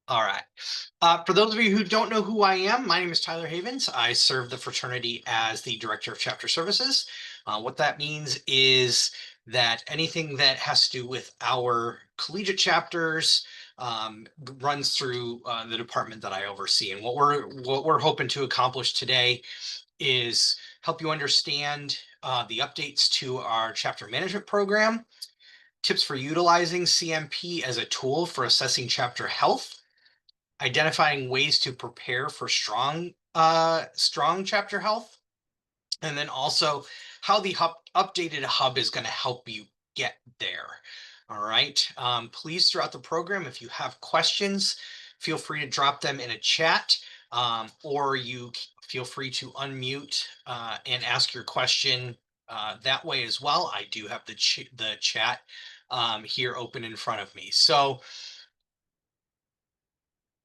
All right. For those of you who don't know who I am, my name is Tyler Havens. I serve the fraternity as the Director of Chapter Services. What that means is that anything that has to do with our collegiate chapters runs through the department that I oversee. And what we're hoping to accomplish today is help you understand the updates to our chapter management program, tips for utilizing CMP as a tool for assessing chapter health, identifying ways to prepare for strong chapter health, and then also how the updated hub is going to help you get there. All right. Please, throughout the program, if you have questions, feel free to drop them in a chat, or feel free to unmute and ask your question that way as well. I do have the chat here open in front of me. So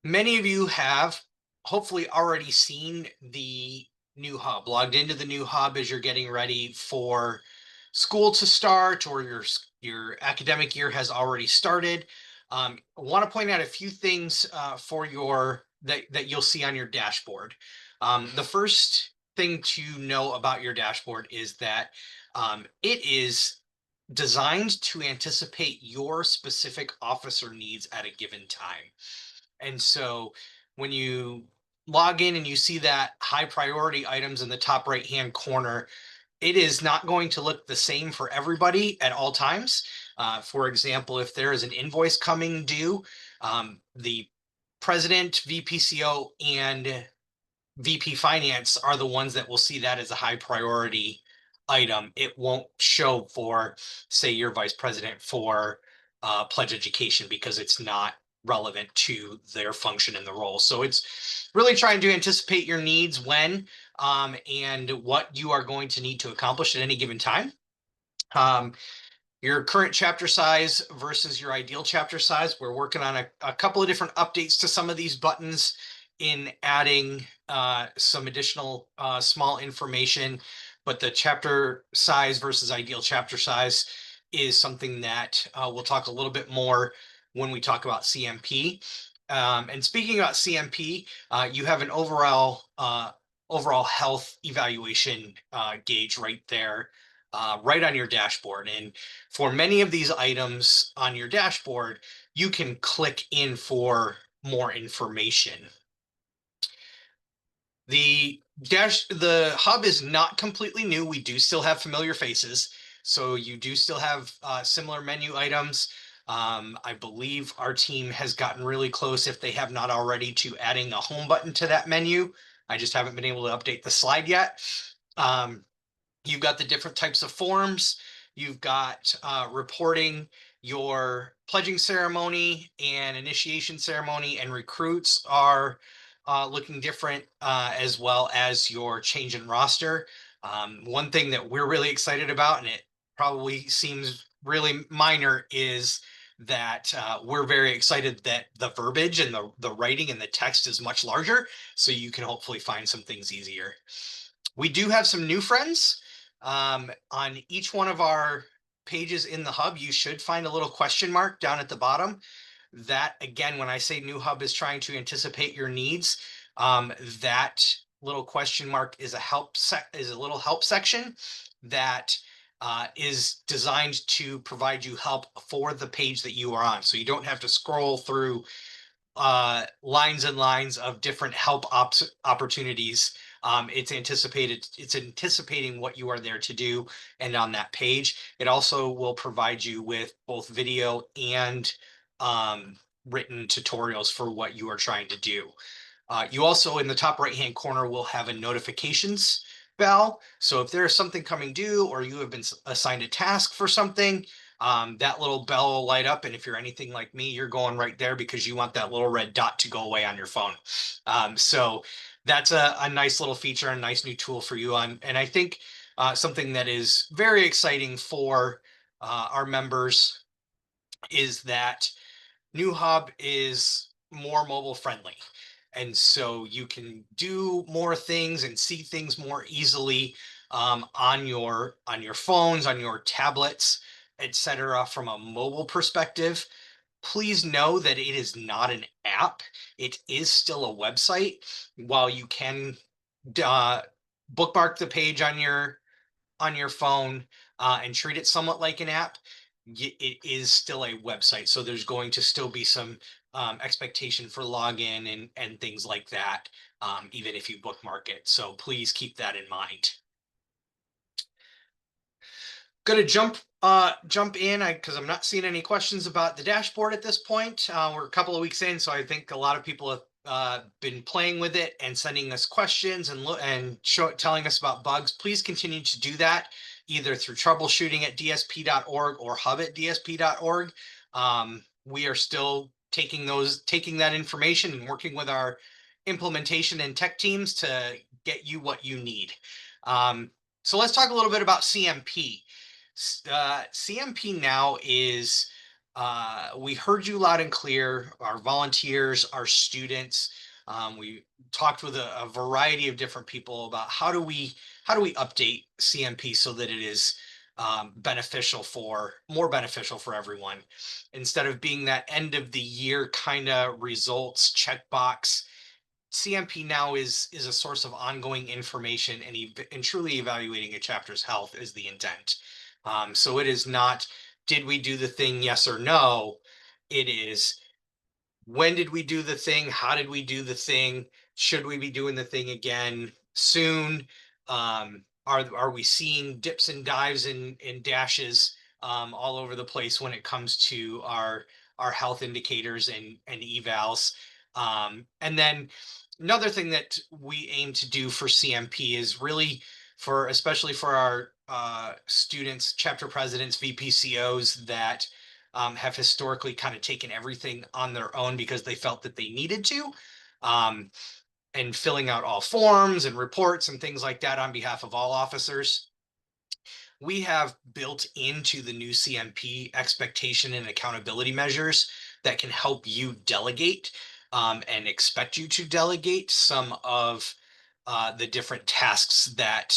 many of you have hopefully already seen the new hub, logged into the new hub as you're getting ready for school to start, or your academic year has already started. I want to point out a few things for your that you'll see on your dashboard. The first thing to know about your dashboard is that it is designed to anticipate your specific officer needs at a given time. And so when you log in and you see that high priority items in the top right hand corner, it is not going to look the same for everybody at all times. For example, if there is an invoice coming due, the president, VPCO, and VP Finance are the ones that will see that as a high priority item. It won't show for, say, your vice president for pledge education because it's not relevant to their function in the role. So it's really trying to anticipate your needs and what you are going to need to accomplish at any given time. Um, your current chapter size versus your ideal chapter size. We're working on a couple of different updates to some of these buttons in adding some additional small information, but the chapter size versus ideal chapter size is something that we'll talk a little bit more when we talk about CMP. And speaking about CMP, you have an overall health evaluation gauge right there, right on your dashboard. And for many of these items on your dashboard, you can click in for more information. The hub is not completely new. We do still have familiar faces. So you do still have similar menu items. I believe our team has gotten really close, if they have not already, to adding a home button to that menu. I just haven't been able to update the slide yet. Um, You've got the different types of forms. You've got reporting your pledging ceremony and initiation ceremony, and recruits are looking different, as well as your change in roster. One thing that we're really excited about, and it probably seems really minor, is that we're very excited that the verbiage and the writing and the text is much larger, so you can hopefully find some things easier. We do have some new friends. On each one of our pages in the hub, you should find a little question mark down at the bottom. That, again, when I say new hub is trying to anticipate your needs, that little question mark is a little help section that is designed to provide you help for the page that you are on. So you don't have to scroll through lines and lines of different opportunities. It's anticipating what you are there to do. And on that page, it also will provide you with both video and written tutorials for what you are trying to do. You also, in the top right hand corner, will have a notifications bell. So if there is something coming due, or you have been assigned a task for something, that little bell will light up. And if you're anything like me, you're going right there because you want that little red dot to go away on your phone. So that's a nice little feature, a nice new tool for you. And I think something that is very exciting for our members is that New Hub is more mobile friendly. And so you can do more things and see things more easily on your phones, on your tablets, etc. From a mobile perspective. please know that it is not an app. It is still a website. While you can uh, bookmark the page on your phone and treat it somewhat like an app, it is still a website. So there's going to still be some expectation for login and things like that, even if you bookmark it. So please keep that in mind. Gonna jump in because I'm not seeing any questions about the dashboard at this point. We're a couple of weeks in, so I think a lot of people have been playing with it and sending us questions and telling us about bugs. Please continue to do that either through troubleshooting at dsp.org or hub at dsp.org. We are still taking that information and working with our implementation and tech teams to get you what you need. So let's talk a little bit about CMP. CMP now is, we heard you loud and clear, our volunteers, our students. We talked with a variety of different people about how do we update CMP so that it is more beneficial for everyone, instead of being that end of the year kind of results checkbox. CMP now is a source of ongoing information, and truly evaluating a chapter's health is the intent. So it is not, did we do the thing, yes or no? It is, when did we do the thing? How did we do the thing? Should we be doing the thing again soon? Are we seeing dips and dives and dashes all over the place when it comes to our health indicators and evals? And then another thing that we aim to do for CMP is really, especially for our students, chapter presidents, VPCOs that have historically kind of taken everything on their own because they felt that they needed to, um, and filling out all forms and reports and things like that on behalf of all officers. We have built into the new CMP expectation and accountability measures that can help you delegate and expect you to delegate some of the different tasks that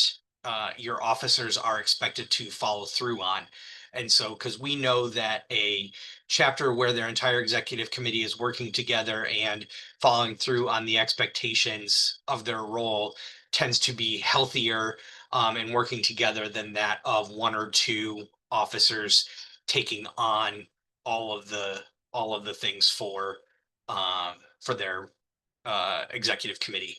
your officers are expected to follow through on. And so, because we know that a chapter where their entire executive committee is working together and following through on the expectations of their role tends to be healthier and working together than that of one or two officers taking on all of the things for their executive committee.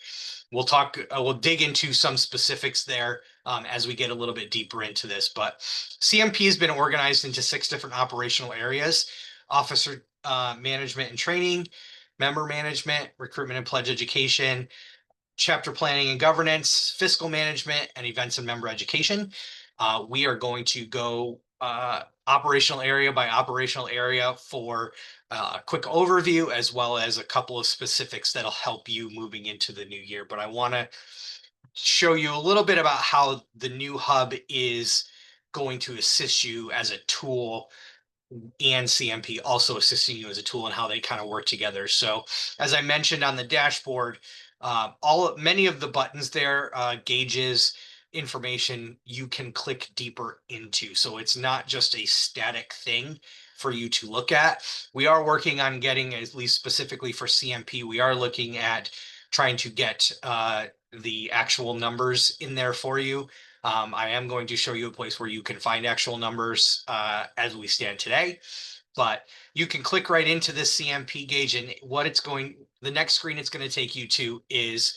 We'll dig into some specifics there as we get a little bit deeper into this. But CMP has been organized into 6 different operational areas: officer management and training, member management, recruitment and pledge education, chapter planning and governance, fiscal management, and events and member education. We are going to go operational area by operational area for a quick overview, as well as a couple of specifics that'll help you moving into the new year. But I want to show you a little bit about how the new hub is going to assist you as a tool, and CMP also assisting you as a tool, and how they kind of work together. So as I mentioned on the dashboard, many of the buttons there, gauges, information you can click deeper into. So it's not just a static thing for you to look at. We are working on getting, at least specifically for CMP, we are looking at trying to get the actual numbers in there for you. I am going to show you a place where you can find actual numbers as we stand today, but you can click right into this CMP gauge, and the next screen it's going to take you to is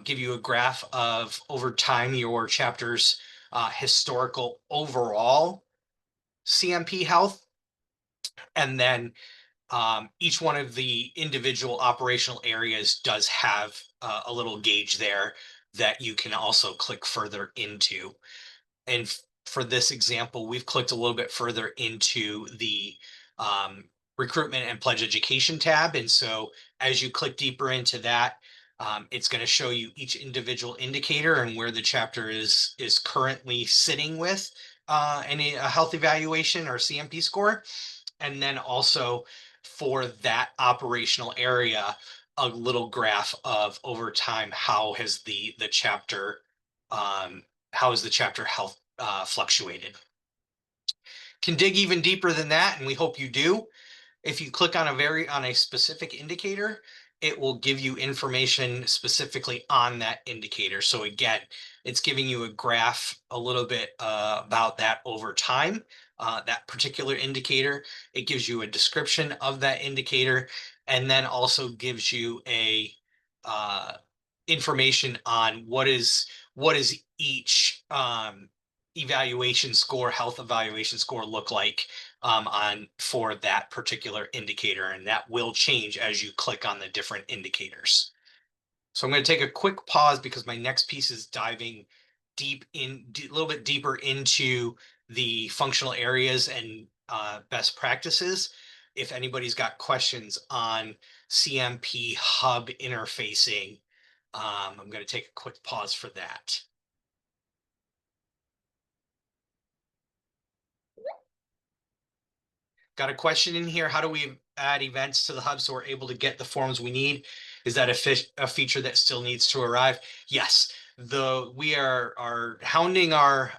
give you a graph of over time your chapter's historical overall CMP health. And then each one of the individual operational areas does have a little gauge there that you can also click further into. And for this example, we've clicked a little bit further into the recruitment and pledge education tab. And so as you click deeper into that, it's going to show you each individual indicator and where the chapter is currently sitting with a health evaluation or CMP score. And then also for that operational area, a little graph of over time, how has the chapter health fluctuated. Can dig even deeper than that, and we hope you do. If you click on a specific indicator, it will give you information specifically on that indicator. So again, it's giving you a graph a little bit about that over time, that particular indicator. It gives you a description of that indicator, and then also gives you a uh, information on what is each evaluation score, health evaluation score look like on for that particular indicator, and that will change as you click on the different indicators. So I'm going to take a quick pause because my next piece is diving a little bit deeper into the functional areas and best practices. If anybody's got questions on CMP hub interfacing, I'm going to take a quick pause for that. Got a question in here. How do we add events to the hub so we're able to get the forms we need? Is that a feature that still needs to arrive? Yes. We are hounding our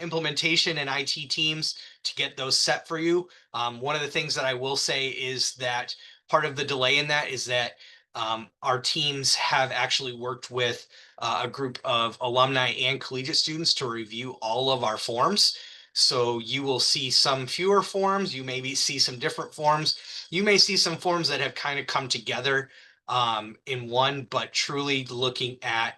implementation and IT teams to get those set for you. One of the things that I will say is that part of the delay in that is that our teams have actually worked with a group of alumni and collegiate students to review all of our forms. So you will see some fewer forms, you maybe see some different forms. You may see some forms that have kind of come together in one, but truly looking at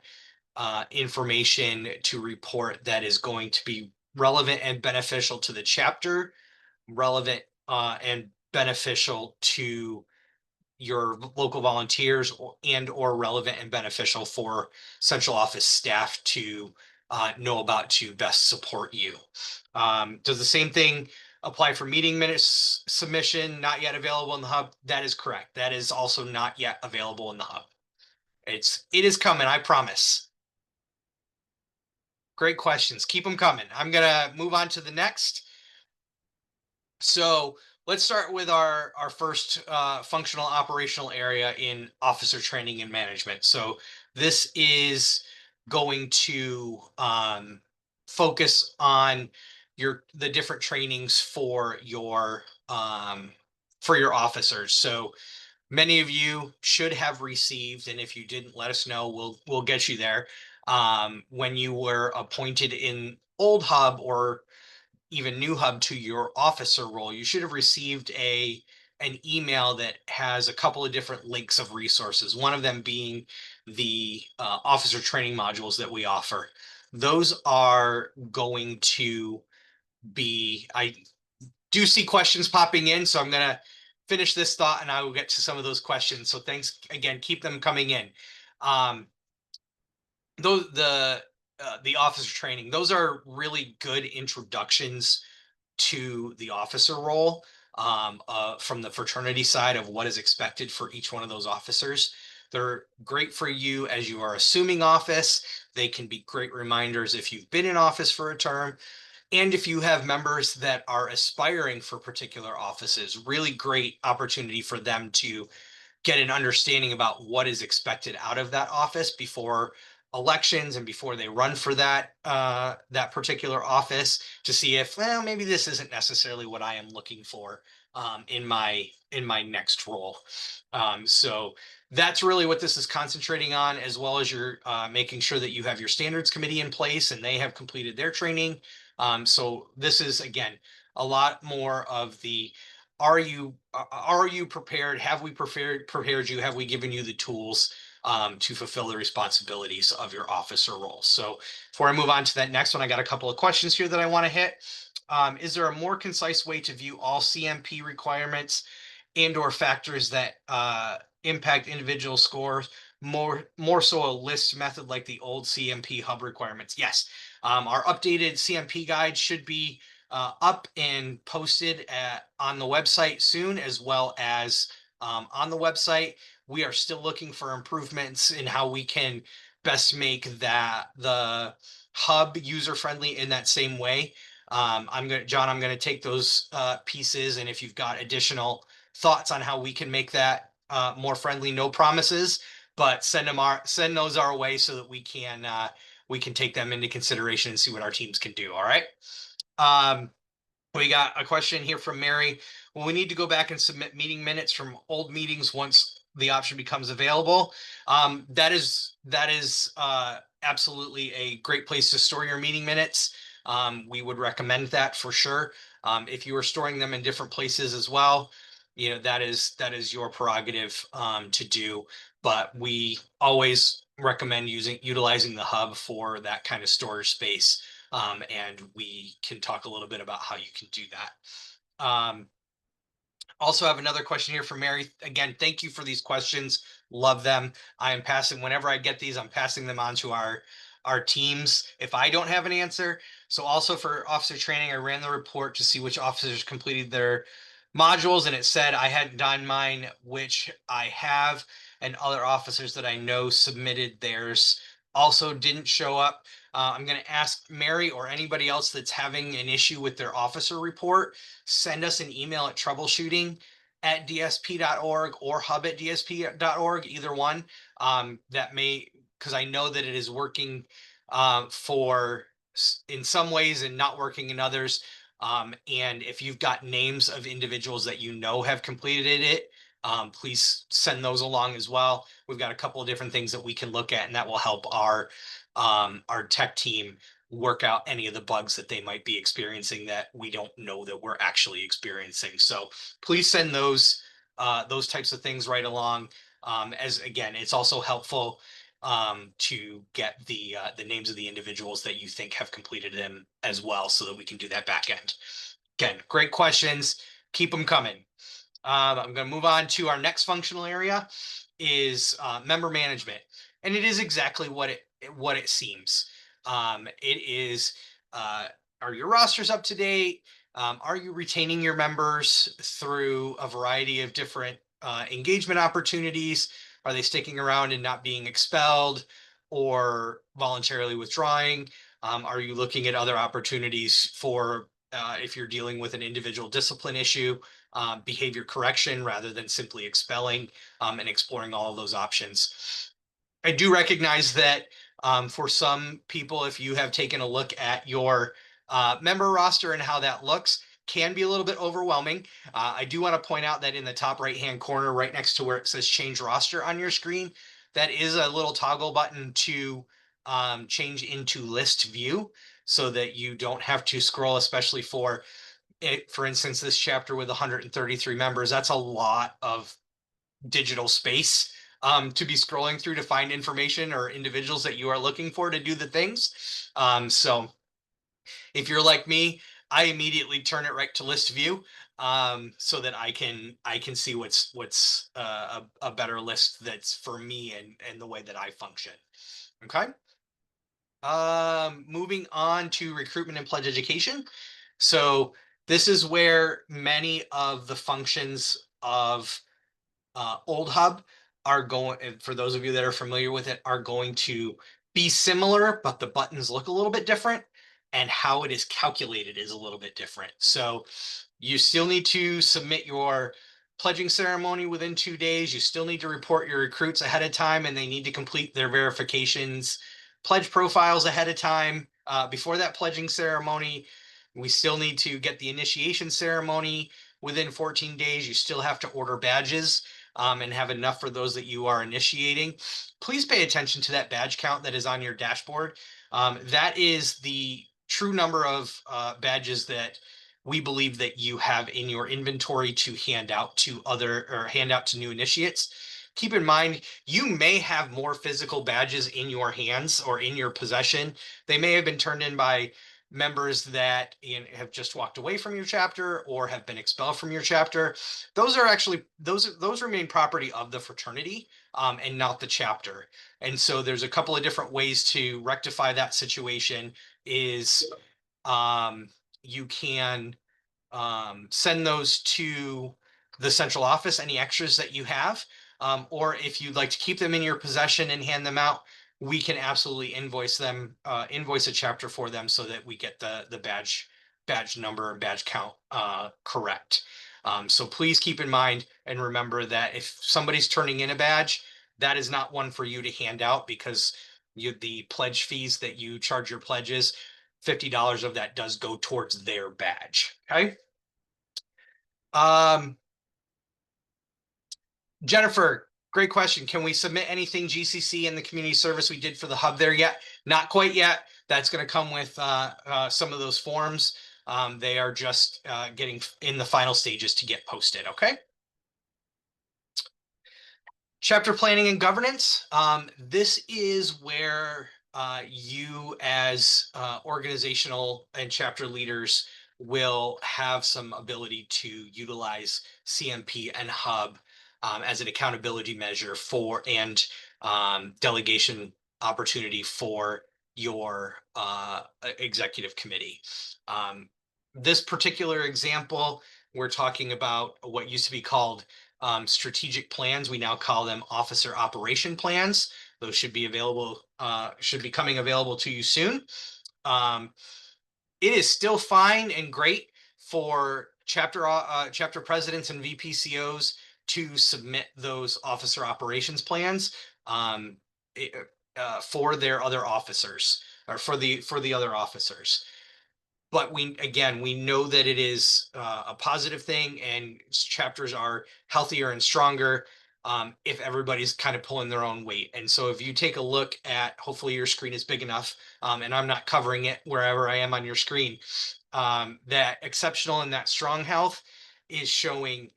information to report that is going to be relevant and beneficial to the chapter, relevant and beneficial to your local volunteers, and or relevant and beneficial for central office staff to know about to best support you. Does the same thing apply for meeting minutes submission? Not yet available in the hub. That is correct. That is also not yet available in the hub. It is coming, I promise. Great questions. Keep them coming. I'm gonna move on to the next. So let's start with our first functional operational area in officer training and management. So this is going to focus on the different trainings for your officers. So many of you should have received, and if you didn't, let us know. We'll get you there. When you were appointed in old hub or even new hub to your officer role, you should have received an email that has a couple of different links of resources, one of them being the officer training modules that we offer. Those are going to be, I do see questions popping in, so I'm going to finish this thought and I will get to some of those questions. So thanks again, keep them coming in. Those the officer training, those are really good introductions to the officer role from the fraternity side of what is expected for each one of those officers. They're great for you as you are assuming office. They can be great reminders if you've been in office for a term. And if you have members that are aspiring for particular offices, really great opportunity for them to get an understanding about what is expected out of that office before elections and before they run for that particular office, to see if, well, maybe this isn't necessarily what I am looking for in my next role. So that's really what this is concentrating on, as well as you're making sure that you have your standards committee in place and they have completed their training. So this is, again, a lot more of the are you prepared? Have we prepared you? Have we given you the tools to fulfill the responsibilities of your officer role? So before I move on to that next one, I got a couple of questions here that I want to hit. Is there a more concise way to view all CMP requirements and or factors that impact individual scores? More so a list method like the old CMP hub requirements? Yes. Our updated CMP guide should be up and posted on the website soon, as well as on the website. We are still looking for improvements in how we can best make the hub user friendly in that same way. John, I'm gonna take those pieces, and if you've got additional thoughts on how we can make that more friendly, no promises, but send those our way so that we can take them into consideration and see what our teams can do. All right. We got a question here from Mary. Well, we need to go back and submit meeting minutes from old meetings once the option becomes available. That is absolutely a great place to store your meeting minutes. We would recommend that for sure. If you are storing them in different places as well, that is your prerogative to do. But we always recommend utilizing the hub for that kind of storage space, and we can talk a little bit about how you can do that. Also have another question here from Mary. Again, thank you for these questions. Love them. I am passing whenever I get these, I'm passing them on to our teams if I don't have an answer. So also for officer training, I ran the report to see which officers completed their modules, and it said I hadn't done mine, which I have, and other officers that I know submitted theirs also didn't show up. I'm going to ask Mary or anybody else that's having an issue with their officer report, send us an email at troubleshooting@dsp.org or hub@dsp.org, either one. That may, because I know that it is working for in some ways and not working in others. And if you've got names of individuals that you know have completed it, please send those along as well. We've got a couple of different things that we can look at, and that will help our tech team work out any of the bugs that they might be experiencing that we don't know that we're actually experiencing. So please send those types of things right along. As again, it's also helpful to get the names of the individuals that you think have completed them as well, so that we can do that back end. Again, great questions. Keep them coming. I'm going to move on to our next functional area is member management, and it is exactly what it seems. It is are your rosters up to date? Are you retaining your members through a variety of different engagement opportunities? Are they sticking around and not being expelled or voluntarily withdrawing? Are you looking at other opportunities for if you're dealing with an individual discipline issue, behavior correction rather than simply expelling, and exploring all of those options? I do recognize that for some people, if you have taken a look at your member roster and how that looks, can be a little bit overwhelming. I do want to point out that in the top right-hand corner, right next to where it says change roster on your screen, that is a little toggle button to change into list view so that you don't have to scroll, especially for it. For instance, this chapter with 133 members, that's a lot of digital space to be scrolling through to find information or individuals that you are looking for to do the things. So if you're like me, I immediately turn it right to list view, so that I can see what's a better list that's for me and the way that I function. Okay. Moving on to recruitment and pledge education. So this is where many of the functions of Old Hub are going, for those of you that are familiar with it, are going to be similar, but the buttons look a little bit different and how it is calculated is a little bit different. So you still need to submit your pledging ceremony within 2 days. You still need to report your recruits ahead of time, and they need to complete their verifications, pledge profiles ahead of time before that pledging ceremony. We still need to get the initiation ceremony within 14 days. You still have to order badges and have enough for those that you are initiating. Please pay attention to that badge count that is on your dashboard. That is the true number of badges that we believe that you have in your inventory to hand out to new initiates. Keep in mind, you may have more physical badges in your hands or in your possession. They may have been turned in by members that have just walked away from your chapter or have been expelled from your chapter. Those are actually those remain property of the fraternity, and not the chapter. And so there's a couple of different ways to rectify that situation. Is you can send those to the central office, any extras that you have, or if you'd like to keep them in your possession and hand them out, we can absolutely invoice them, invoice a chapter for them so that we get the badge number and badge count correct. So please keep in mind and remember that if somebody's turning in a badge, that is not one for you to hand out, because the pledge fees that you charge your pledges, $50 of that does go towards their badge. Okay. Um, Jennifer, great question. Can we submit anything GCC in the community service we did for the hub there yet? Not quite yet. That's going to come with some of those forms. They are just getting in the final stages to get posted. Okay. Chapter planning and governance. This is where you as organizational and chapter leaders will have some ability to utilize CMP and Hub as an accountability measure for and delegation opportunity for your executive committee. This particular example, we're talking about what used to be called strategic plans. We now call them officer operation plans. Those should be available, should be coming available to you soon. It is still fine and great for chapter presidents and VPCOs to submit those officer operations plans for their other officers or for the other officers. But we know that it is a positive thing, and chapters are healthier and stronger if everybody's kind of pulling their own weight. And so if you take a look at, hopefully your screen is big enough, and I'm not covering it wherever I am on your screen, that exceptional and that strong health is showing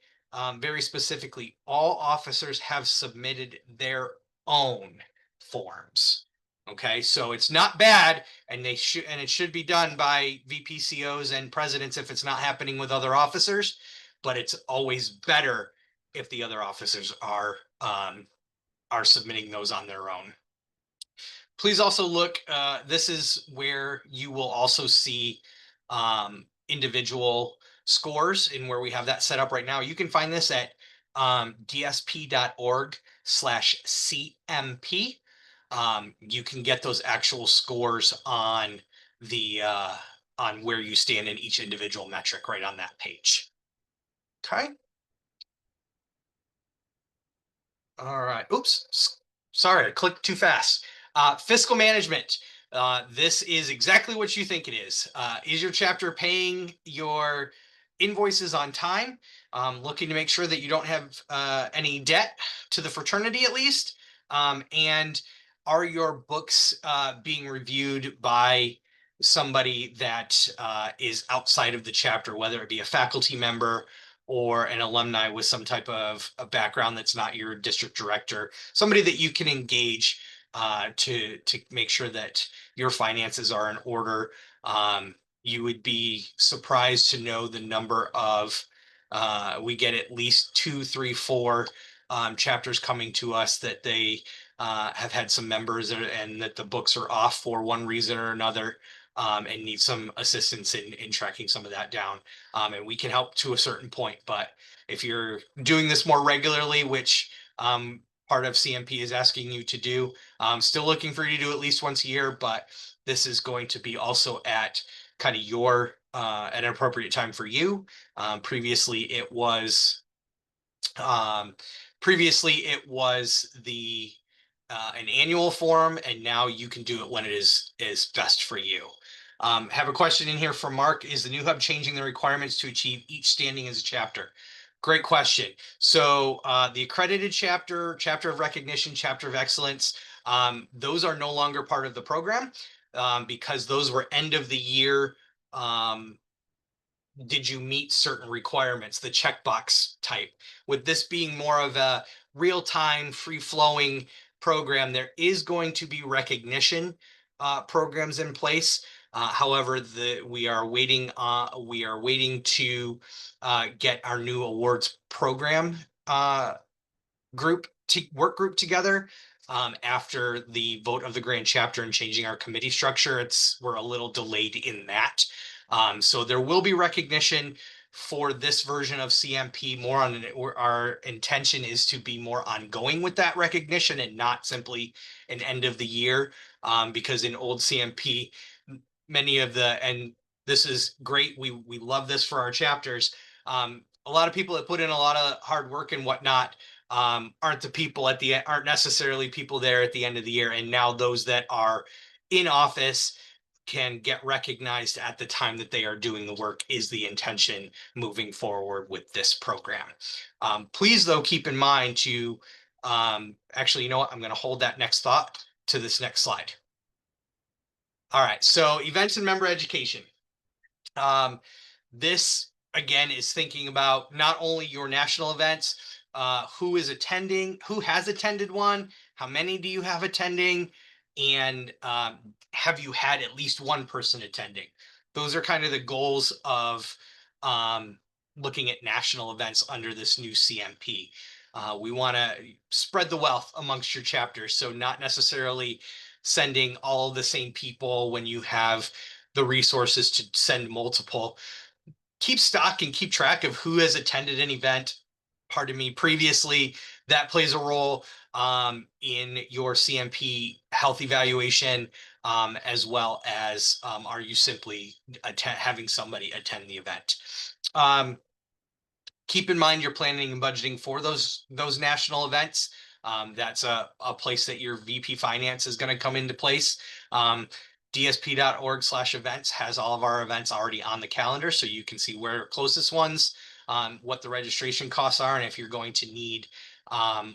very specifically all officers have submitted their own forms. Okay, so it's not bad, and it should be done by VPCOs and presidents if it's not happening with other officers, but it's always better if the other officers are submitting those on their own. Please also look, this is where you will also see individual scores, and where we have that set up right now. You can find this at dsp.org/CMP. You can get those actual scores on the on where you stand in each individual metric right on that page. Okay. All right. Oops. Sorry, I clicked too fast. Fiscal management. This is exactly what you think it is. Is your chapter paying your invoices on time? Looking to make sure that you don't have any debt to the fraternity at least? And are your books being reviewed by somebody that is outside of the chapter, whether it be a faculty member or an alumni with some type of a background that's not your district director, somebody that you can engage to make sure that your finances are in order. You would be surprised to know the number of we get at least 2, 3, 4 chapters coming to us that they have had some members and that the books are off for one reason or another, and need some assistance in tracking some of that down. And we can help to a certain point. But if you're doing this more regularly, which part of CMP is asking you to do, still looking for you to do at least once a year, but this is going to be also at kind of your at an appropriate time for you. Previously it was the an annual form, and now you can do it when it is best for you. Have a question in here from Mark. Is the new hub changing the requirements to achieve each standing as a chapter? Great question. So the accredited chapter, chapter of recognition, chapter of excellence, those are no longer part of the program because those were end of the year. Did you meet certain requirements, the checkbox type? With this being more of a real-time, free-flowing program, there is going to be recognition programs in place. However, we are waiting to get our new awards program work group together. After the vote of the grand chapter and changing our committee structure, we're a little delayed in that. So there will be recognition for this version of CMP. More on our intention is to be more ongoing with that recognition and not simply an end of the year. Because in old CMP, and this is great. We love this for our chapters. A lot of people that put in a lot of hard work and whatnot aren't the people aren't necessarily people there at the end of the year. And now those that are in office can get recognized at the time that they are doing the work is the intention moving forward with this program. Please, though, keep in mind to actually, you know what? I'm going to hold that next thought to this next slide. All right. So events and member education. This again is thinking about not only your national events, who is attending, who has attended one, how many do you have attending, and have you had at least one person attending? Those are kind of the goals of um, looking at national events under this new CMP. We want to spread the wealth amongst your chapters, so not necessarily sending all the same people when you have the resources to send multiple. Keep stock and keep track of who has attended an event, pardon me, previously. That plays a role in your CMP health evaluation, as well as are you simply having somebody attend the event. Keep in mind you're planning and budgeting for those national events. That's a place that your VP Finance is going to come into place. DSP.org/events has all of our events already on the calendar, so you can see where closest ones, what the registration costs are, and if you're going to need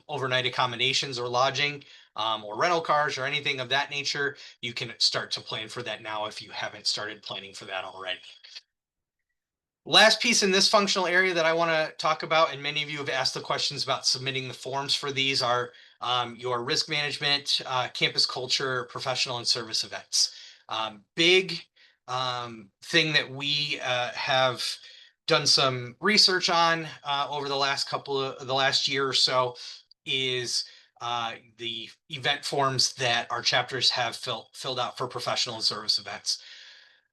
overnight accommodations or lodging, or rental cars or anything of that nature, you can start to plan for that now if you haven't started planning for that already. Last piece in this functional area that I want to talk about, and many of you have asked the questions about submitting the forms for these, are your risk management, campus culture, professional and service events. Big thing that we have done some research on over the last year or so is the event forms that our chapters have filled out for professional and service events.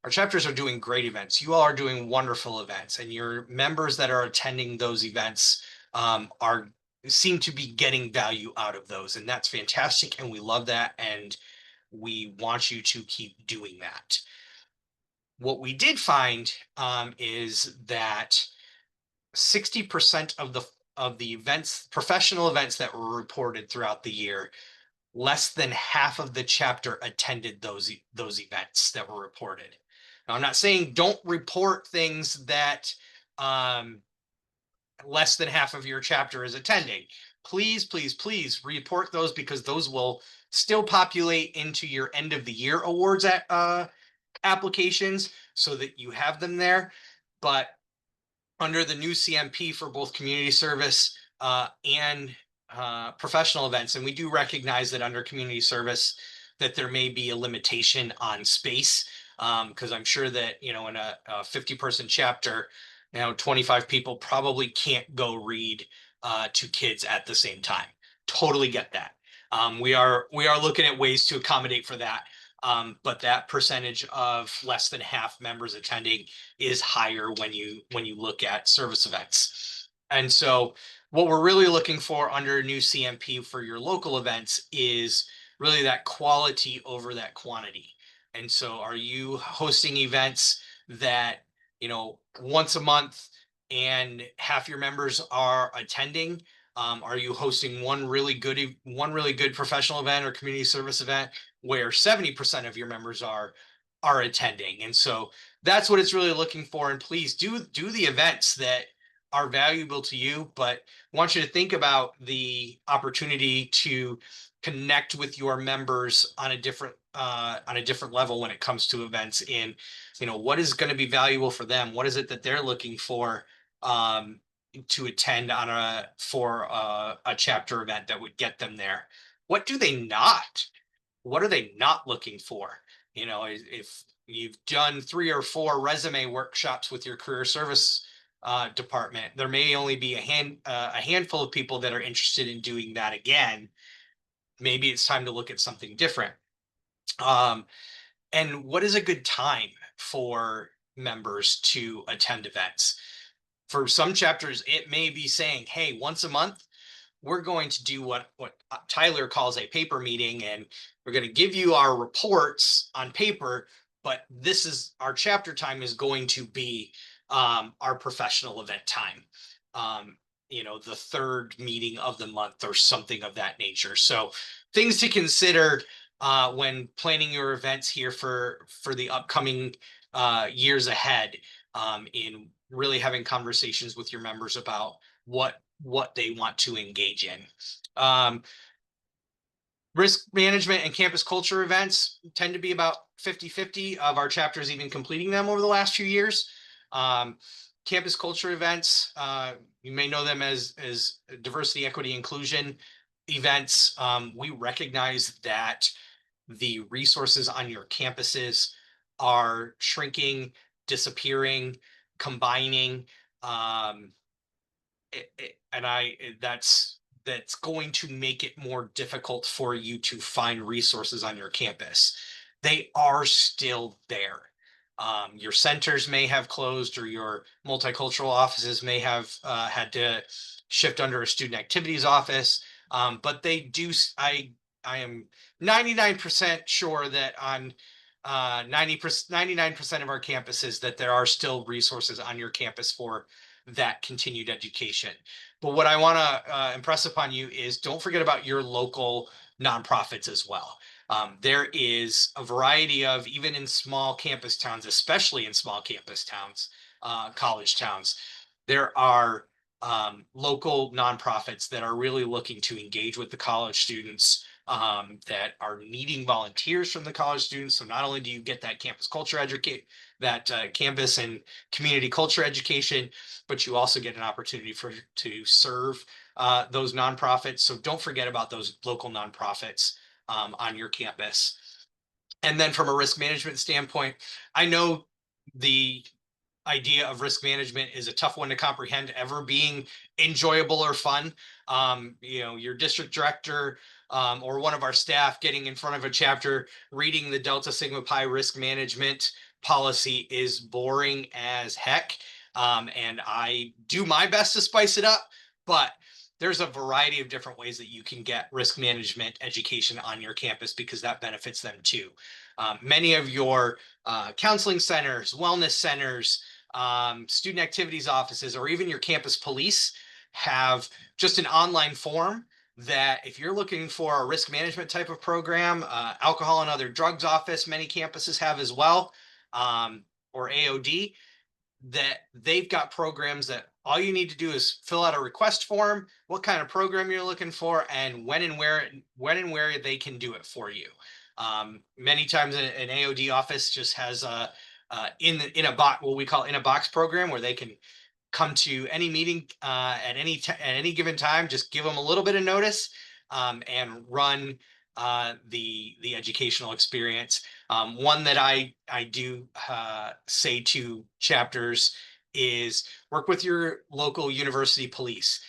Our chapters are doing great events. You all are doing wonderful events, and your members that are attending those events are seem to be getting value out of those, and that's fantastic. And we love that, and we want you to keep doing that. What we did find is that 60% of the events, professional events that were reported throughout the year, less than half of the chapter attended those events that were reported. Now, I'm not saying don't report things that less than half of your chapter is attending. Please, please, please report those, because those will still populate into your end of the year awards applications so that you have them there. But under the new CMP for both community service and professional events, and we do recognize that under community service that there may be a limitation on space, because I'm sure that in a 50-person chapter, 25 people probably can't go read to kids at the same time. Totally get that. We are looking at ways to accommodate for that. But that percentage of less than half members attending is higher when you look at service events. And so what we're really looking for under new CMP for your local events is really that quality over that quantity. And so are you hosting events that, once a month and half your members are attending? Are you hosting one really good professional event or community service event where 70% of your members are attending? And so that's what it's really looking for. And please do the events that are valuable to you, but I want you to think about the opportunity to connect with your members on a different level when it comes to events. In what is going to be valuable for them, what is it that they're looking for to attend for a chapter event that would get them there. What do they not? What are they not looking for? If you've done 3 or 4 resume workshops with your career service department, there may only be a handful of people that are interested in doing that again. Maybe it's time to look at something different. And what is a good time for members to attend events? For some chapters, it may be saying, hey, once a month, we're going to do what Tyler calls a paper meeting, and we're going to give you our reports on paper, but this is our chapter time is going to be our professional event time. The third meeting of the month or something of that nature. So things to consider when planning your events here for the upcoming years ahead, in really having conversations with your members about what they want to engage in. Um, Risk management and campus culture events tend to be about 50-50 of our chapters even completing them over the last few years. Um, Campus culture events, you may know them as diversity, equity, inclusion events. We recognize that the resources on your campuses are shrinking, disappearing, combining. Um, and that's going to make it more difficult for you to find resources on your campus. They are still there. Your centers may have closed, or your multicultural offices may have had to shift under a student activities office. But they do. I am 99% sure that on 99% of our campuses that there are still resources on your campus for that continued education. But what I want to impress upon you is don't forget about your local nonprofits as well. There is a variety of, even in small campus towns, especially in small campus towns, college towns, there are local nonprofits that are really looking to engage with the college students, that are needing volunteers from the college students. So not only do you get that campus culture educate, that campus and community culture education, but you also get an opportunity to serve those nonprofits. So don't forget about those local nonprofits on your campus. And then from a risk management standpoint, I know the idea of risk management is a tough one to comprehend ever being enjoyable or fun. Your district director, or one of our staff getting in front of a chapter reading the Delta Sigma Pi risk management policy is boring as heck. And I do my best to spice it up, but there's a variety of different ways that you can get risk management education on your campus, because that benefits them too. Many of your counseling centers, wellness centers, student activities offices, or even your campus police have just an online form that, if you're looking for a risk management type of program, alcohol and other drugs office, many campuses have as well, or AOD, that they've got programs that all you need to do is fill out a request form, what kind of program you're looking for, and when and where they can do it for you. Many times an AOD office just has a in a box, what we call in a box program, where they can come to any meeting at any given time. Just give them a little bit of notice, and run the educational experience. One that I do say to chapters is work with your local university police.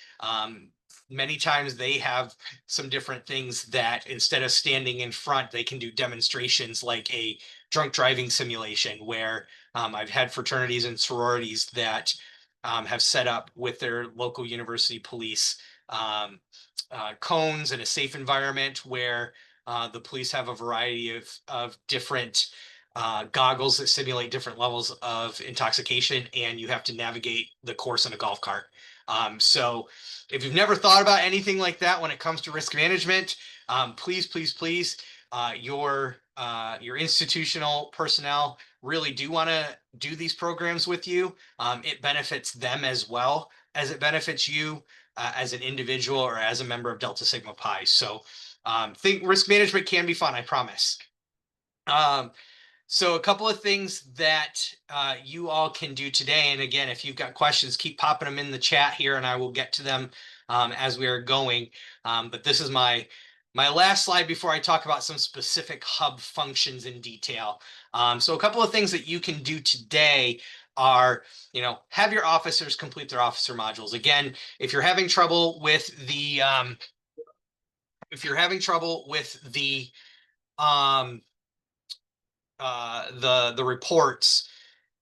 Many times they have some different things that, instead of standing in front, they can do demonstrations like a drunk driving simulation, where I've had fraternities and sororities that have set up with their local university police cones in a safe environment, where the police have a variety of different goggles that simulate different levels of intoxication, and you have to navigate the course in a golf cart. So if you've never thought about anything like that when it comes to risk management, please, please, please, your institutional personnel really do want to do these programs with you. It benefits them as well as it benefits you as an individual or as a member of Delta Sigma Pi. So think risk management can be fun, I promise. So a couple of things that you all can do today. And again, if you've got questions, keep popping them in the chat here and I will get to them as we are going. But this is my last slide before I talk about some specific hub functions in detail. So a couple of things that you can do today are, have your officers complete their officer modules. Again, if you're having trouble with the the reports,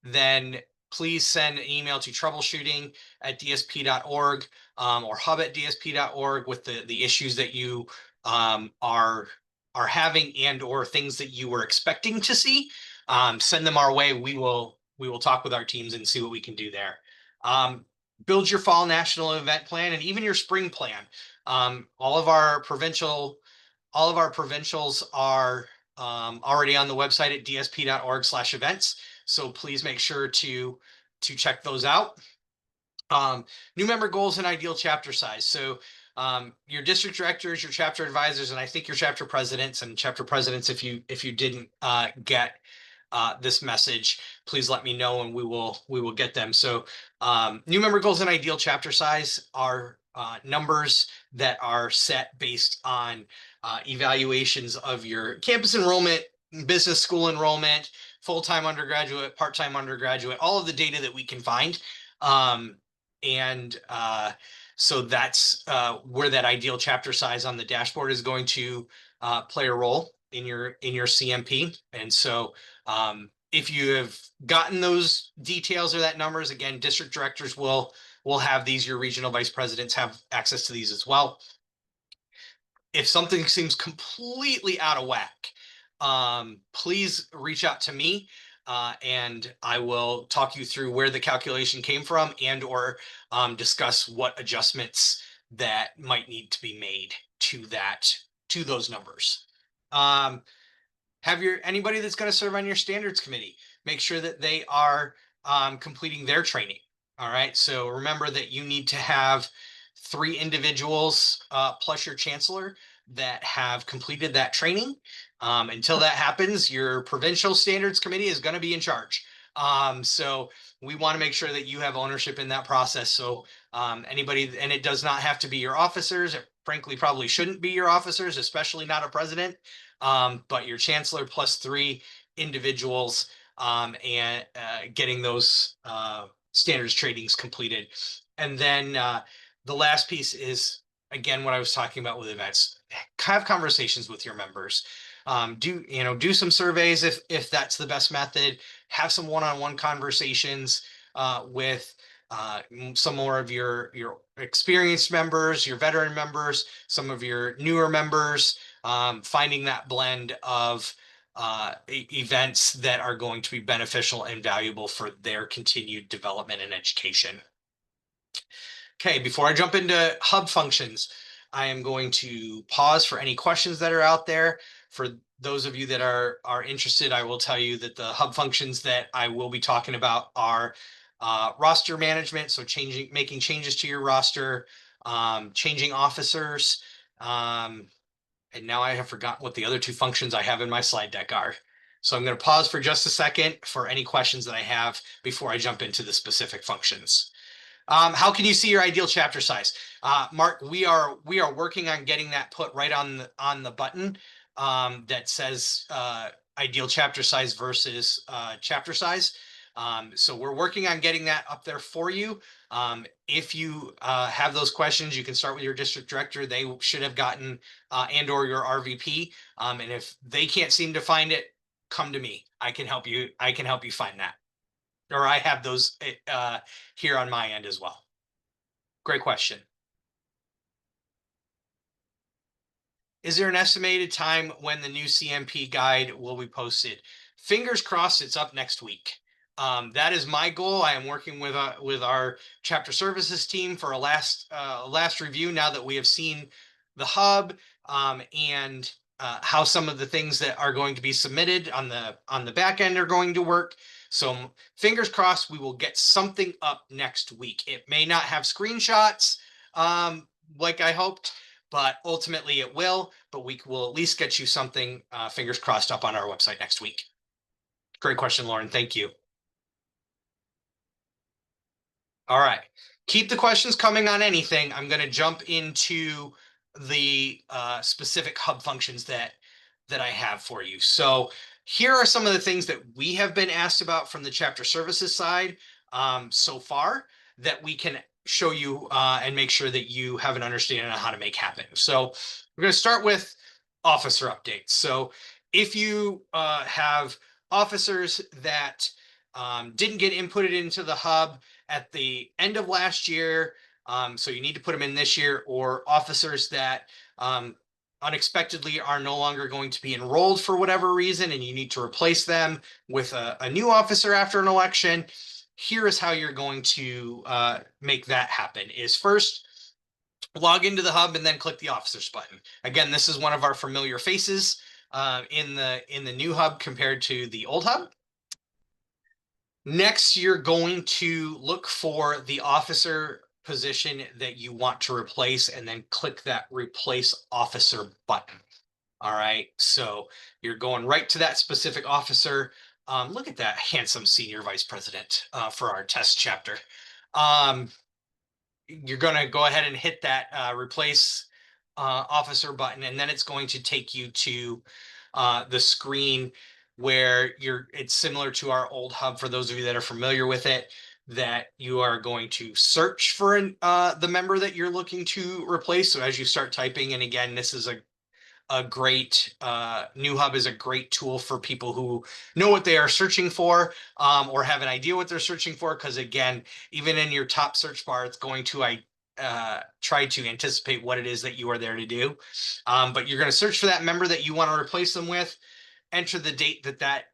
then please send an email to troubleshooting@dsp.org, or hub@dsp.org with the issues that you are having, and or things that you were expecting to see. Send them our way. We will talk with our teams and see what we can do there. Build your fall national event plan and even your spring plan. All of our provincial all of our provincials are already on the website at dsp.org/events. So please make sure to check those out. New member goals and ideal chapter size. So your district directors, your chapter advisors, and I think your chapter presidents and chapter presidents, if you didn't get this message, please let me know and we will get them. So new member goals and ideal chapter size are numbers that are set based on evaluations of your campus enrollment, business school enrollment, full-time undergraduate, part-time undergraduate, all of the data that we can find. So that's where that ideal chapter size on the dashboard is going to play a role in your CMP. And so if you have gotten those details or that numbers, again, district directors will have these. Your regional vice presidents have access to these as well. If something seems completely out of whack, please reach out to me and I will talk you through where the calculation came from and or discuss what adjustments that might need to be made to those numbers. Have anybody that's going to serve on your standards committee, make sure that they are completing their training. All right. So remember that you need to have 3 individuals plus your chancellor that have completed that training. Until that happens, your provincial standards committee is going to be in charge. So we want to make sure that you have ownership in that process. So anybody, and it does not have to be your officers. It frankly probably shouldn't be your officers, especially not a president, but your chancellor plus 3 individuals and getting those standards trainings completed. And then the last piece is, again, what I was talking about with events. Have conversations with your members. Do some surveys if that's the best method. Have some one-on-one conversations with some more of your experienced members, your veteran members, some of your newer members, finding that blend of events that are going to be beneficial and valuable for their continued development and education. Okay, before I jump into hub functions, I am going to pause for any questions that are out there. For those of you that are interested, I will tell you that the hub functions that I will be talking about are roster management, so making changes to your roster, changing officers, and now I have forgotten what the other 2 functions I have in my slide deck are. So I'm going to pause for just a second for any questions that I have before I jump into the specific functions. How can you see your ideal chapter size? Mark, we are working on getting that put right on the button that says ideal chapter size versus chapter size. So we're working on getting that up there for you. If you have those questions, you can start with your district director. They should have gotten and or your RVP. And if they can't seem to find it, come to me. I can help you. I can help you find that. Or I have those here on my end as well. Great question. Is there an estimated time when the new CMP guide will be posted? Fingers crossed it's up next week. That is my goal. I am working with our chapter services team for a last review now that we have seen the hub and how some of the things that are going to be submitted on the back end are going to work. So fingers crossed we will get something up next week. It may not have screenshots like I hoped, but ultimately it will. But we will at least get you something, fingers crossed, up on our website next week. Great question, Lauren. Thank you. All right. Keep the questions coming on anything. I'm going to jump into the specific hub functions that I have for you. So here are some of the things that we have been asked about from the chapter services side so far that we can show you and make sure that you have an understanding of how to make happen. So we're going to start with officer updates. So if you have officers that didn't get inputted into the hub at the end of last year, so you need to put them in this year, or officers that unexpectedly are no longer going to be enrolled for whatever reason, and you need to replace them with a new officer after an election, here is how you're going to make that happen. Is first, log into the hub and then click the officers button. Again, this is one of our familiar faces in the new hub compared to the old hub. Next, you're going to look for the officer position that you want to replace and then click that replace officer button. All right, so you're going right to that specific officer. Look at that handsome senior vice president for our test chapter. You're going to go ahead and hit that replace officer button, and then it's going to take you to the screen where it's similar to our old hub. For those of you that are familiar with it, that you are going to search for the member that you're looking to replace. So as you start typing, and again, this is a great new hub is a great tool for people who know what they are searching for or have an idea what they're searching for, because again, even in your top search bar, it's going to try to anticipate what it is that you are there to do. But you're going to search for that member that you want to replace them with, enter the date that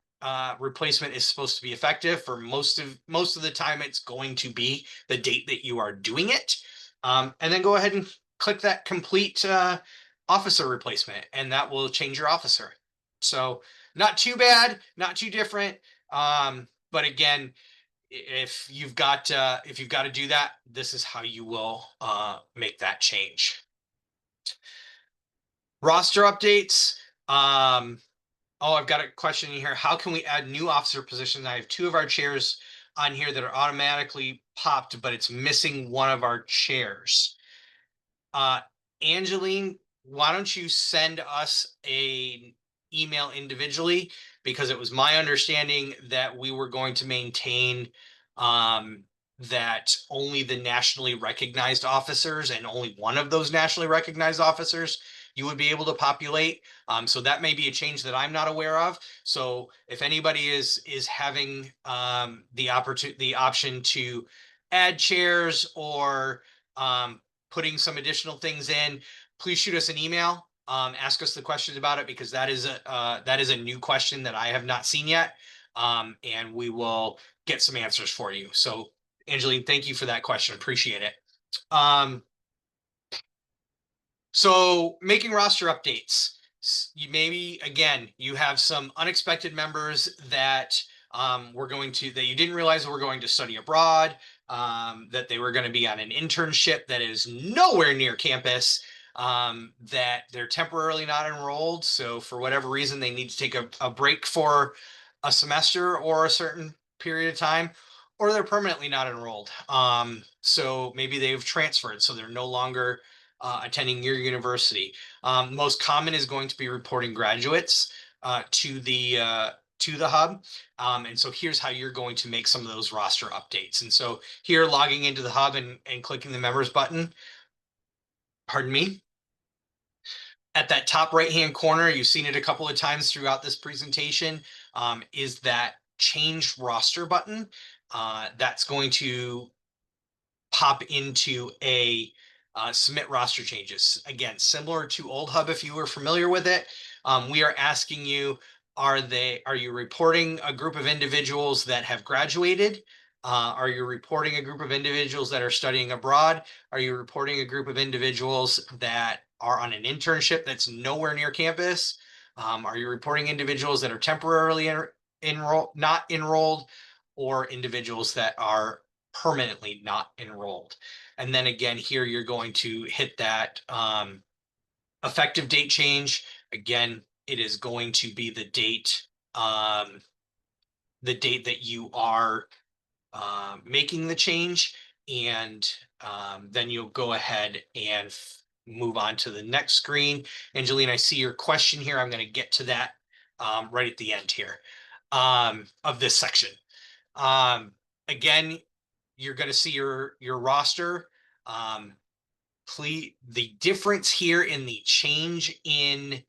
replacement is supposed to be effective. For most of the time, it's going to be the date that you are doing it, and then go ahead and click that complete officer replacement, and that will change your officer. So not too bad, not too different. But again, if you've got to do that, this is how you will make that change. Roster updates. Oh, I've got a question in here. How can we add new officer positions? I have two of our chairs on here that are automatically popped, but it's missing one of our chairs. Angeline, why don't you send us an email individually? Because it was my understanding that we were going to maintain that only the nationally recognized officers, and only one of those nationally recognized officers, you would be able to populate. So that may be a change that I'm not aware of. So if anybody is having the option to add chairs or putting some additional things in, please shoot us an email. Ask us the questions about it, because that is a new question that I have not seen yet, and we will get some answers for you. So, Angeline, thank you for that question. Appreciate it. So, making roster updates. You have some unexpected members that that you didn't realize were going to study abroad, that they were going to be on an internship that is nowhere near campus, that they're temporarily not enrolled. So for whatever reason, they need to take a break for a semester or a certain period of time, or they're permanently not enrolled. So maybe they've transferred, so they're no longer attending your university. Most common is going to be reporting graduates to the hub. And so here's how you're going to make some of those roster updates. And so here, logging into the hub and clicking the members button, pardon me, at that top right-hand corner, you've seen it a couple of times throughout this presentation, is that change roster button. That's going to pop into a submit roster changes. Again, similar to old hub, if you were familiar with it, we are asking you, are you reporting a group of individuals that have graduated? Are you reporting a group of individuals that are studying abroad? Are you reporting a group of individuals that are on an internship that's nowhere near campus? Are you reporting individuals that are temporarily not enrolled, or individuals that are permanently not enrolled? And then again, here you're going to hit that effective date change. Again, it is going to be the date that you are making the change, and then you'll go ahead and move on to the next screen. Angeline, I see your question here. I'm going to get to that right at the end here of this section. Again, you're going to see your roster. The difference here in the change in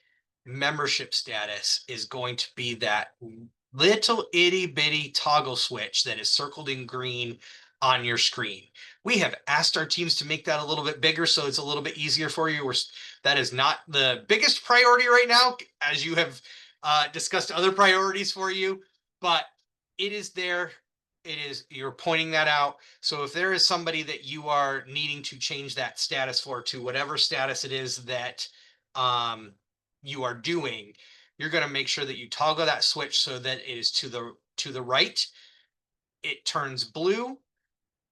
membership status is going to be that little itty bitty toggle switch that is circled in green on your screen. We have asked our teams to make that a little bit bigger, so it's a little bit easier for you. That is not the biggest priority right now, as you have discussed other priorities for you, but it is there you're pointing that out. So if there is somebody that you are needing to change that status for to whatever status it is that um, you are doing, you're going to make sure that you toggle that switch so that it is to the right. It turns blue,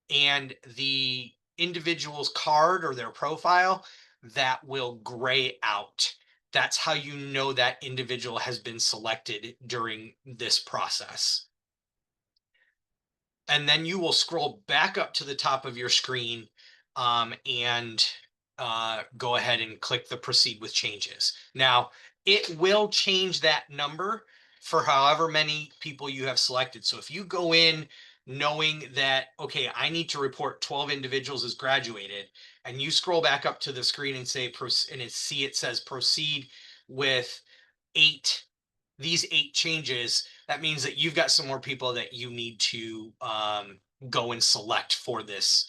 and the individual's card or their profile that will gray out. That's how you know that individual has been selected during this process. And then you will scroll back up to the top of your screen and go ahead and click the proceed with changes. Now, it will change that number for however many people you have selected. So if you go in knowing that, okay, I need to report 12 individuals as graduated, and you scroll back up to the screen and say, and see it says proceed with these 8 changes, that means that you've got some more people that you need to go and select for this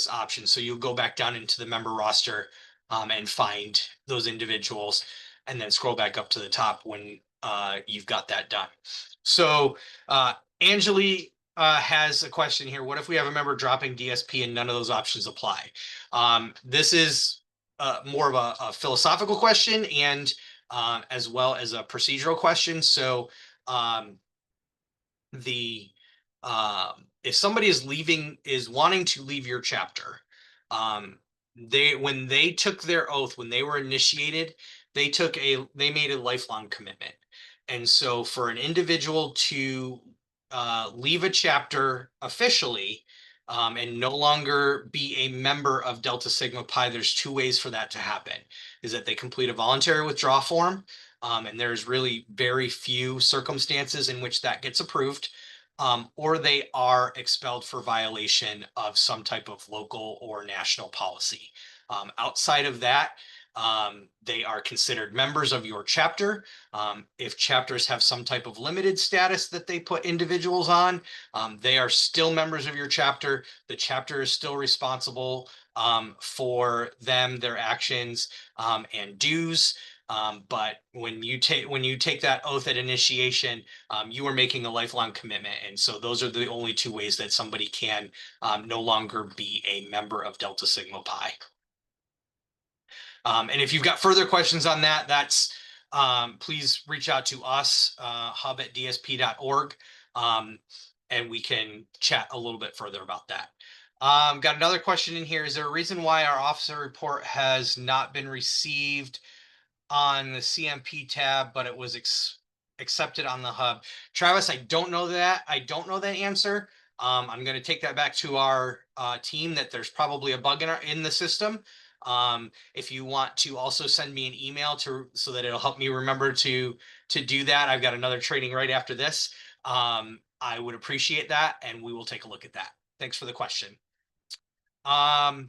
option. So you'll go back down into the member roster and find those individuals, and then scroll back up to the top when you've got that done. So Angeli has a question here. What if we have a member dropping DSP and none of those options apply? This is more of a philosophical question, and as well as a procedural question. So the if somebody is wanting to leave your chapter, when they took their oath, when they were initiated, they made a lifelong commitment. And so for an individual to leave a chapter officially, and no longer be a member of Delta Sigma Pi, there's 2 ways for that to happen. Is that they complete a voluntary withdrawal form, and there's really very few circumstances in which that gets approved, or they are expelled for violation of some type of local or national policy. Outside of that, they are considered members of your chapter. If chapters have some type of limited status that they put individuals on, they are still members of your chapter. The chapter is still responsible for them, their actions, and dues. But when you take that oath at initiation, you are making a lifelong commitment. And so those are the only 2 ways that somebody can no longer be a member of Delta Sigma Pi. And if you've got further questions on that, please reach out to us, hub@dsp.org, and we can chat a little bit further about that. Got another question in here. Is there a reason why our officer report has not been received on the CMP tab, but it was accepted on the hub? Travis, I don't know that. I don't know that answer. I'm going to take that back to our team, that there's probably a bug in the system. If you want to also send me an email so that it'll help me remember to do that, I've got another training right after this. I would appreciate that, and we will take a look at that. Thanks for the question. I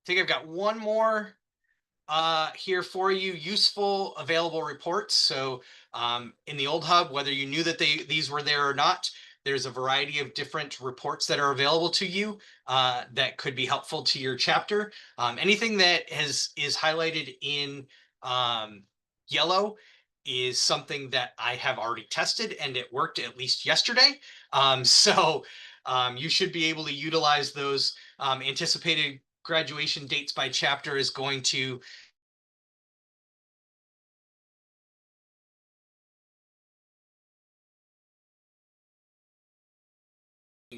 think I've got one more here for you. Useful available reports. So in the old hub, whether you knew that these were there or not, there's a variety of different reports that are available to you that could be helpful to your chapter. Anything that is highlighted in yellow is something that I have already tested, and it worked at least yesterday. So you should be able to utilize those. Anticipated graduation dates by chapter is going to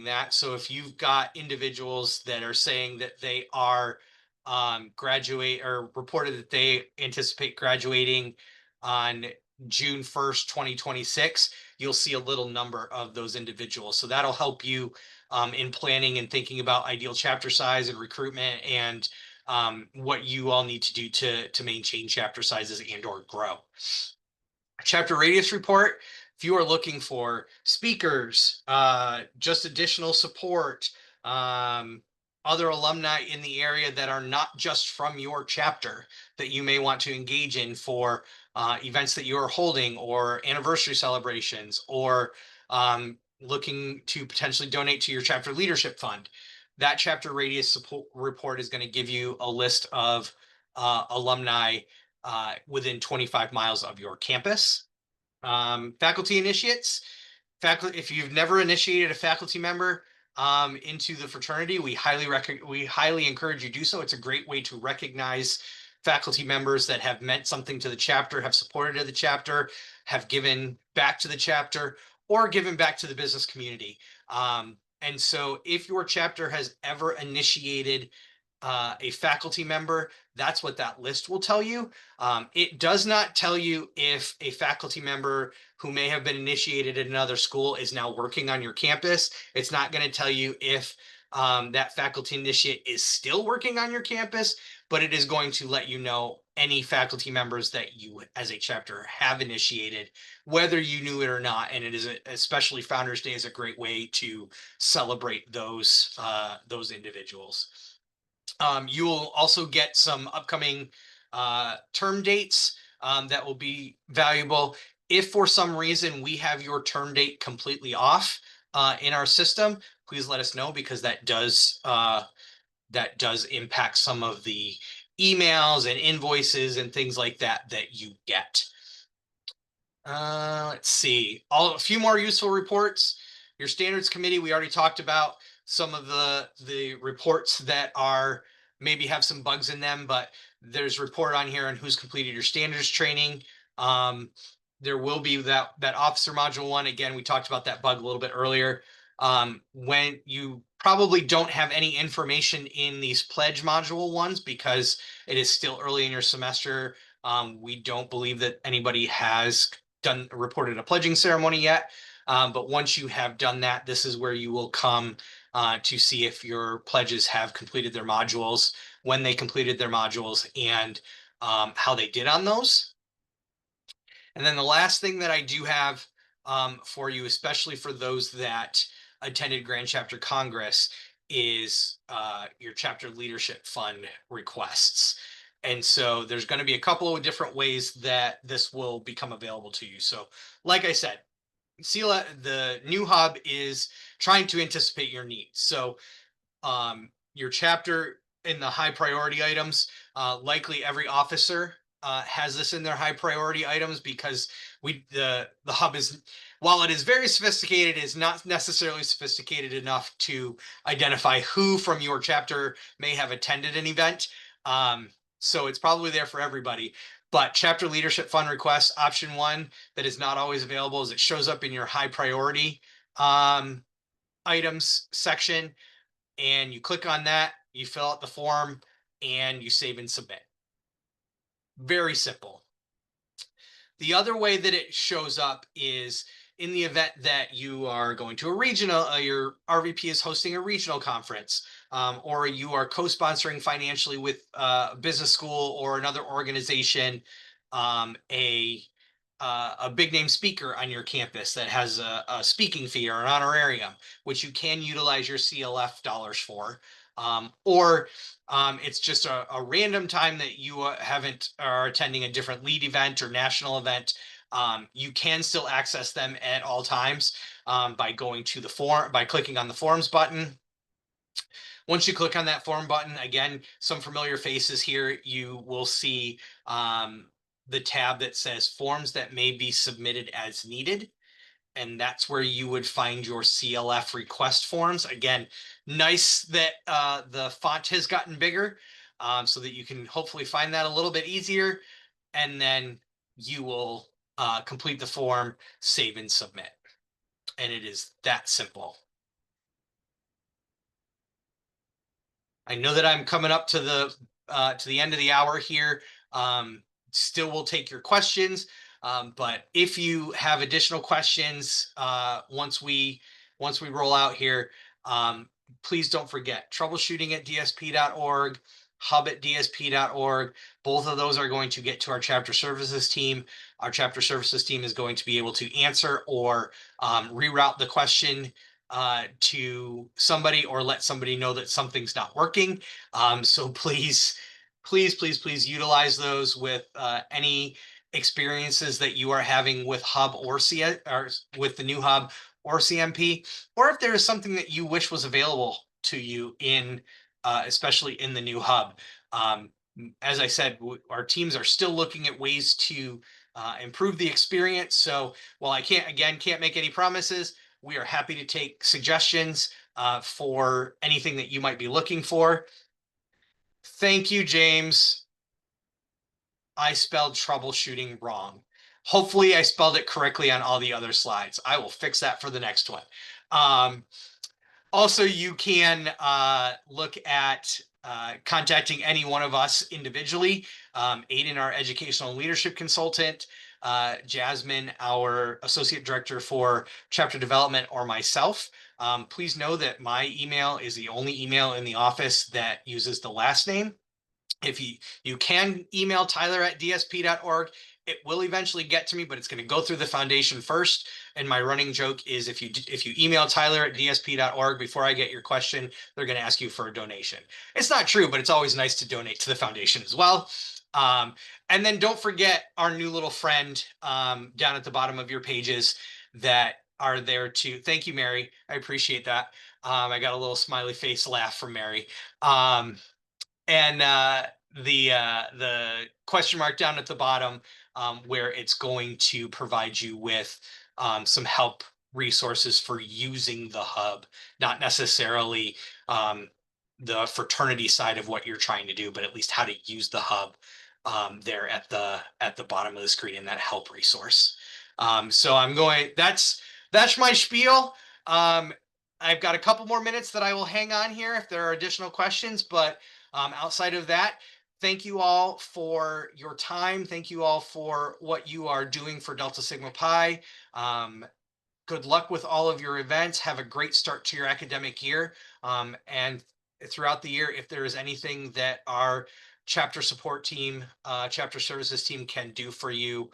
that. So if you've got individuals that are saying that they are graduate or reported that they anticipate graduating on June 1st, 2026, you'll see a little number of those individuals. So that'll help you in planning and thinking about ideal chapter size and recruitment, and what you all need to do to maintain chapter sizes and or grow. Chapter radius report. If you are looking for speakers, just additional support, other alumni in the area that are not just from your chapter that you may want to engage in for events that you are holding, or anniversary celebrations, or looking to potentially donate to your chapter leadership fund, that chapter radius support report is going to give you a list of alumni within 25 miles of your campus. Faculty initiates. faculty, if you've never initiated a faculty member into the fraternity, we highly encourage you do so. It's a great way to recognize faculty members that have meant something to the chapter, have supported the chapter, have given back to the chapter, or given back to the business community. And so if your chapter has ever initiated a faculty member, that's what that list will tell you. It does not tell you if a faculty member who may have been initiated at another school is now working on your campus. It's not going to tell you if that faculty initiate is still working on your campus, but it is going to let you know any faculty members that you as a chapter have initiated, whether you knew it or not. And it is especially Founders Day is a great way to celebrate those individuals. You will also get some upcoming term dates that will be valuable. If for some reason we have your term date completely off in our system, please let us know, because that does impact some of the emails and invoices and things like that that you get. Let's see. A few more useful reports. Your standards committee, we already talked about some of the reports that are maybe have some bugs in them, but there's report on here on who's completed your standards training. There will be that officer module one. Again, we talked about that bug a little bit earlier. When you probably don't have any information in these pledge module ones because it is still early in your semester. We don't believe that anybody has reported a pledging ceremony yet. But once you have done that, this is where you will come to see if your pledges have completed their modules, when they completed their modules, and how they did on those. And then the last thing that I do have for you, especially for those that attended Grand Chapter Congress, is your chapter leadership fund requests. And so there's going to be a couple of different ways that this will become available to you. So like I said, the new hub is trying to anticipate your needs. So your chapter in the high priority items, likely every officer has this in their high priority items, because the hub is, while it is very sophisticated, is not necessarily sophisticated enough to identify who from your chapter may have attended an event. So it's probably there for everybody. But chapter leadership fund requests, option one, that is not always available, is it shows up in your high priority items section, and you click on that, you fill out the form, and you save and submit. Very simple. The other way that it shows up is in the event that you are going to a regional, your RVP is hosting a regional conference, or you are co-sponsoring financially with a business school or another organization, a big name speaker on your campus that has a speaking fee or an honorarium, which you can utilize your CLF dollars for. Or it's just a random time that you are attending a different lead event or national event. You can still access them at all times by going to the form, by clicking on the forms button. Once you click on that form button, again, some familiar faces here, you will see the tab that says forms that may be submitted as needed. And that's where you would find your CLF request forms. Again, nice that the font has gotten bigger so that you can hopefully find that a little bit easier. And then you will complete the form, save and submit. And it is that simple. I know that I'm coming up to the end of the hour here. Still will take your questions. But if you have additional questions once we roll out here, please don't forget troubleshooting@dsp.org, hub@dsp.org. Both of those are going to get to our chapter services team. Our chapter services team is going to be able to answer or reroute the question to somebody, or let somebody know that something's not working. So please utilize those with any experiences that you are having with hub or with the new hub or CMP, or if there is something that you wish was available to you in especially in the new hub. As I said, our teams are still looking at ways to improve the experience. So while I can't make any promises, we are happy to take suggestions for anything that you might be looking for. Thank you, James. I spelled troubleshooting wrong. Hopefully, I spelled it correctly on all the other slides. I will fix that for the next one. Also, you can look at contacting any one of us individually. Aiden, our educational leadership consultant, Jasmine, our associate director for chapter development, or myself. Please know that my email is the only email in the office that uses the last name. If you can email Tyler at dsp.org, it will eventually get to me, but it's going to go through the foundation first. And my running joke is if you email Tyler at dsp.org before I get your question, they're going to ask you for a donation. It's not true, but it's always nice to donate to the foundation as well. And then don't forget our new little friend down at the bottom of your pages that are there to thank you, Mary. I appreciate that. I got a little smiley face laugh from Mary. And the question mark down at the bottom, where it's going to provide you with some help resources for using the hub, not necessarily the fraternity side of what you're trying to do, but at least how to use the hub there at the bottom of the screen in that help resource. So that's my spiel. I've got a couple more minutes that I will hang on here if there are additional questions, but outside of that, thank you all for your time. Thank you all for what you are doing for Delta Sigma Pi. Good luck with all of your events. Have a great start to your academic year. And throughout the year, if there is anything that our chapter support team, chapter services team can do for you,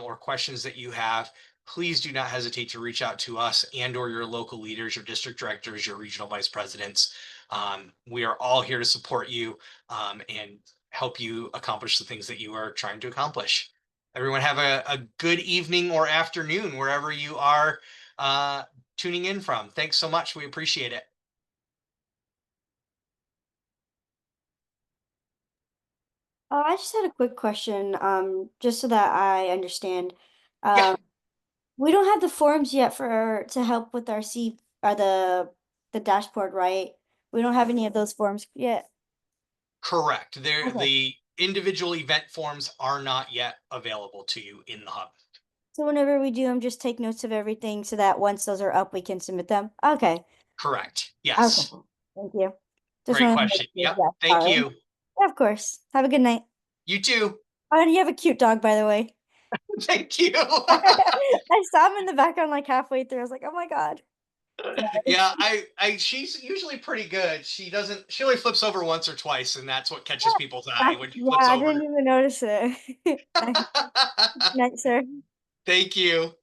or questions that you have, please do not hesitate to reach out to us and or your local leaders, your district directors, your regional vice presidents. We are all here to support you and help you accomplish the things that you are trying to accomplish. Everyone have a good evening or afternoon wherever you are tuning in from. Thanks so much. We appreciate it. I just had a quick question, just so that I understand. Yeah, We don't have the forms yet for to help with our the dashboard, right? We don't have any of those forms yet. correct. Okay. The individual event forms are not yet available to you in the hub. So whenever we do them, just take notes of everything so that once those are up, we can submit them. Okay. Correct. Okay. Yes. Thank you. Just Great wanted to make question. sure. Yep. Yeah, Thank sorry. you. Yeah, of course. Have a good night. You too. Oh, and you have a cute dog, by the way. Thank you. I saw him in the background like halfway through. I was like, oh my God. Yeah, she's usually pretty good. She only flips over once or twice, and that's what catches people's eye when she Yeah, flips I didn't over. even notice it. Night, sir. Thank you.